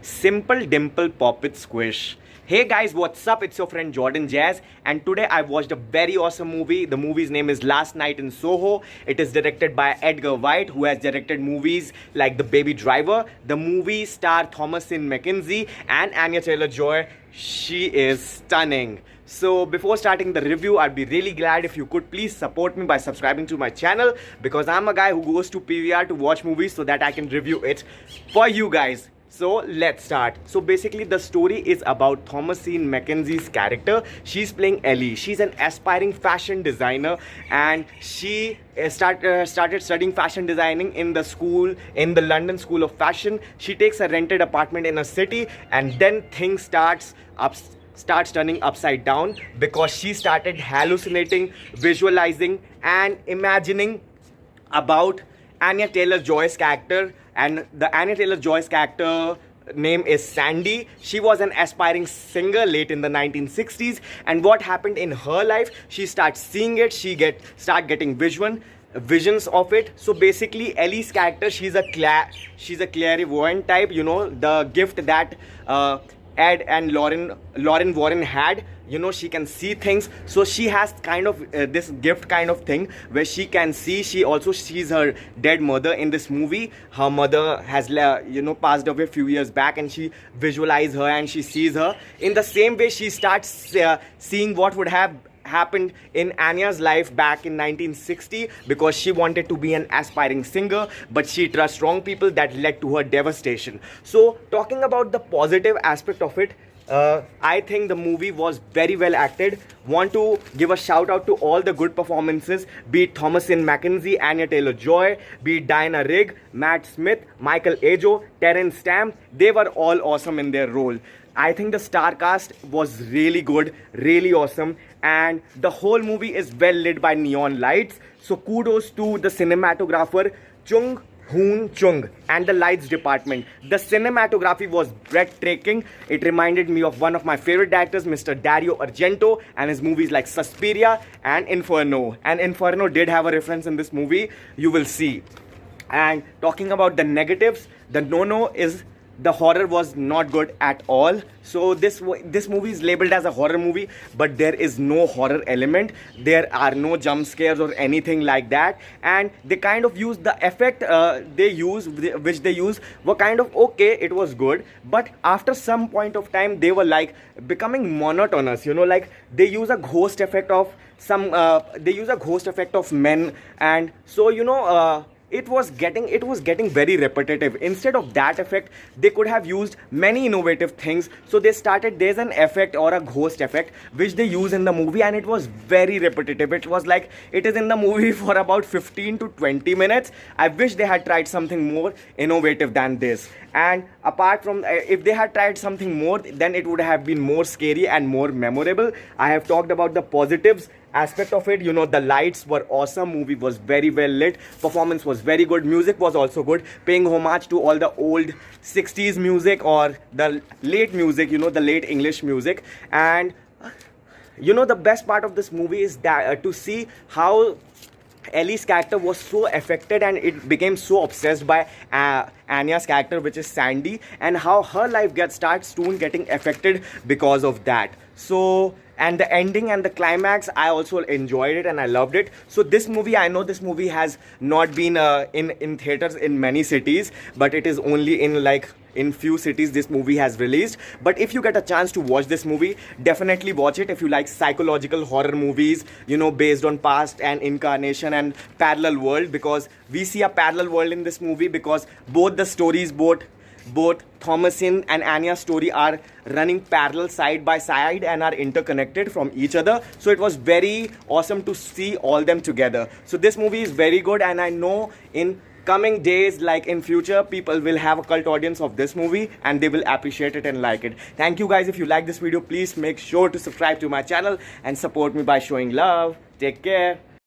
Simple Dimple Pop It Squish. Hey guys, what's up? It's your friend Jordan Jazz, and today I watched a very awesome movie. The movie's name is Last Night in Soho. It is directed by Edgar Wright, who has directed movies like The Baby Driver. The movie star Thomasin McKenzie and Anya Taylor-Joy. She is stunning. So before starting the review, I'd be really glad if you could please support me by subscribing to my channel, because I'm a guy who goes to PVR to watch movies so that I can review it for you guys. So let's start. So basically the story is about Thomasin McKenzie's character. She's playing Ellie. She's an aspiring fashion designer, and she started studying fashion designing in the London School of Fashion. She takes a rented apartment in a city, and then things starts turning upside down because she started hallucinating, visualizing and imagining about Anya Taylor-Joy's character. And the Anya Taylor-Joy's character name is Sandy. She was an aspiring singer late in the 1960s, and what happened in her life, she starts seeing it, start getting visions of it. So basically Ellie's character, she's a clairvoyant type, you know, the gift that Ed and Lauren Warren had. You know, she can see things. So she has kind of this gift kind of thing where she can see. She also sees her dead mother in this movie. Her mother has passed away a few years back, and she visualizes her and she sees her. In the same way, she starts seeing what would have happened in Anya's life back in 1960, because she wanted to be an aspiring singer, but she trusts wrong people. That led to her devastation. So talking about the positive aspect of it, I think the movie was very well acted. Want to give a shout out to all the good performances, be it Thomasin McKenzie, Anya Taylor-Joy, be it Diana Rigg, Matt Smith, Michael Ajo, Terence Stamp. They were all awesome in their role. I think the star cast was really good, really awesome, and the whole movie is well lit by neon lights. So kudos to the cinematographer Chung Hoon Chung and the lights department. The cinematography was breathtaking. It reminded me of one of my favorite directors, Mr. Dario Argento, and his movies like Suspiria and Inferno. And Inferno did have a reference in this movie, you will see. And talking about the negatives, the no-no is the horror was not good at all. So this movie is labeled as a horror movie, but there is no horror element. There are no jump scares or anything like that, and they kind of use the effect which they use were kind of okay. It was good, but after some point of time they were like becoming monotonous, you know, like they use a ghost effect of men, and so you know it was getting very repetitive. Instead of that effect, they could have used many innovative things. So there's an effect or a ghost effect which they use in the movie, and it was very repetitive. It was like it is in the movie for about 15 to 20 minutes. I wish they had tried something more innovative than this. And apart from if they had tried something more, then it would have been more scary and more memorable. I have talked about the positives aspect of it. You know, the lights were awesome, movie was very well lit, performance was very good, music was also good, paying homage to all the old 60s music or the late music, you know, the late English music. And you know, the best part of this movie is that to see how Ellie's character was so affected and it became so obsessed by Anya's character, which is Sandy, and how her life starts soon getting affected because of that. So, and the ending and the climax, I also enjoyed it and I loved it. So this movie, I know this movie has not been in theaters in many cities, but it is only in few cities this movie has released. But if you get a chance to watch this movie, definitely watch it if you like psychological horror movies, you know, based on past and incarnation and parallel world, because we see a parallel world in this movie, because both the stories, both Thomasin and Anya's story are running parallel side by side and are interconnected from each other. So it was very awesome to see all them together. So this movie is very good, and I know in coming days, like in future, people will have a cult audience of this movie and they will appreciate it and like it. Thank you guys. If you like this video, please make sure to subscribe to my channel and support me by showing love. Take care.